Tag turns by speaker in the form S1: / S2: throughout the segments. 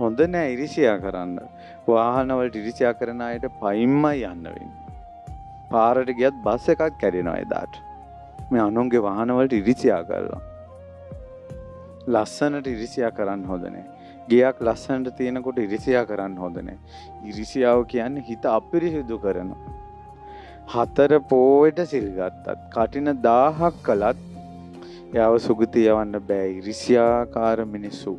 S1: හොඳ නෑ ඉරිසියා කරන්න. වාහන වලට ඉරිසියා කරන අයට පයින්මයි යන්න වෙන්නේ. පාරට ගියත් බස් එකක් කැඩෙනවා එදාට. මේ අනුන්ගේ වාහන වලට ඉරිසියා කරලා. ලස්සනට ඉරිසියා කරන්න හොඳ නෑ. ගියක් ලස්සනට තියෙනකොට ඉරිසියා කරන්න හොඳ නෑ. ඉරිසියාව කියන්නේ හිත අපිරිසිදු කරන. 4 පොයට සිල් ගත්තත් කටින 1000ක් කළත් යාව සුගතිය යවන්න බෑ. ඉරිසියාකාර මිනිස්සු.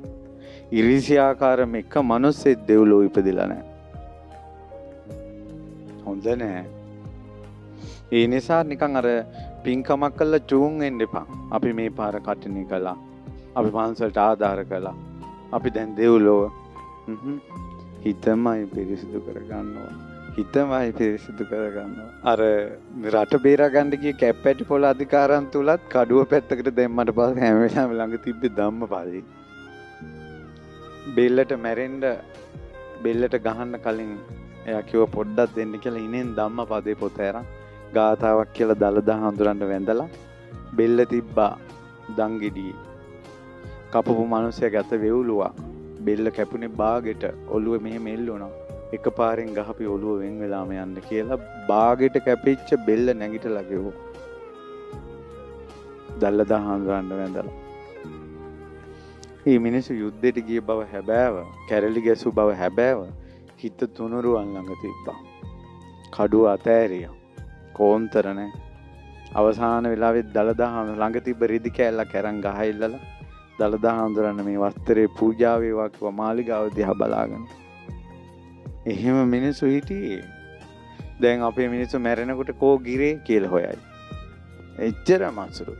S1: ඉරිසියාකාරම එක මිනිස්සෙක් දෙව්ලෝ ඉපදිලා නැහැ. හොඳ නැහැ. ඒ නිසා නිකන් අර පින්කමක් කළා චූන් වෙන්න එපා. අපි මේ පාර කටිනේ කළා. අපි පන්සලට ආධාර කළා. අපි දැන් දෙව්ලෝ හිතමයි පිරිසිදු කරගන්නවා. හිතමයි පිරිසිදු කරගන්නවා. අර රට බේරා ගන්න ගිය කැප්පැටි පොළ අධිකාරම් තුලත් කඩුව පැත්තකට දැම්මට පස්සේ හැම වෙලාවෙම ළඟ තිබ්බේ ධම්මපදේ. බෙල්ලට මැරෙන්න බෙල්ලට ගහන්න කලින් එයා කිව්ව පොඩ්ඩක් දෙන්න කියලා ඉනෙන් ධම්මපදේ පොත අරන් ගාතාවක් කියලා දලදා හඳුරන්න වැඳලා බෙල්ල තිබ්බා දංගෙඩියේ. කපපු මිනිහයා ගැත වෙවුලුවා. බෙල්ල කැපුණේ බාගෙට ඔළුව මෙහෙම එල්ලුණා. එකපාරෙන් ගහපි ඔළුව වෙන් වෙලාම යන්න කියලා බාගෙට කැපිච්ච බෙල්ල නැගිටලා ගෙවුවා. දලදා හඳුරන්න වැඳලා. මේ මිනිස්සු යුද්ධෙට ගිය බව හැබෑව, කැරලි ගැසු බව හැබෑව, හිත තුනුරුවන් ළඟ තිබ්බා. කඩුව අතෑරියා. කෝන්තර නැහැ. අවසාන වෙලාවෙත් දලදා ළඟ තිබ්බ රිදි කෑල්ලක් අරන් ගහයිල්ලලා දලදා හඳුරන්න මේ වස්ත්‍රේ පූජා වේවා කිව්වා මාලිගාව දිහා බලාගෙන. එහෙම මිනිස්සු හිටියේ. දැන් අපේ මිනිස්සු මැරෙනකොට කෝ ගිරේ කියලා හොයයි. එච්චර මසුරු.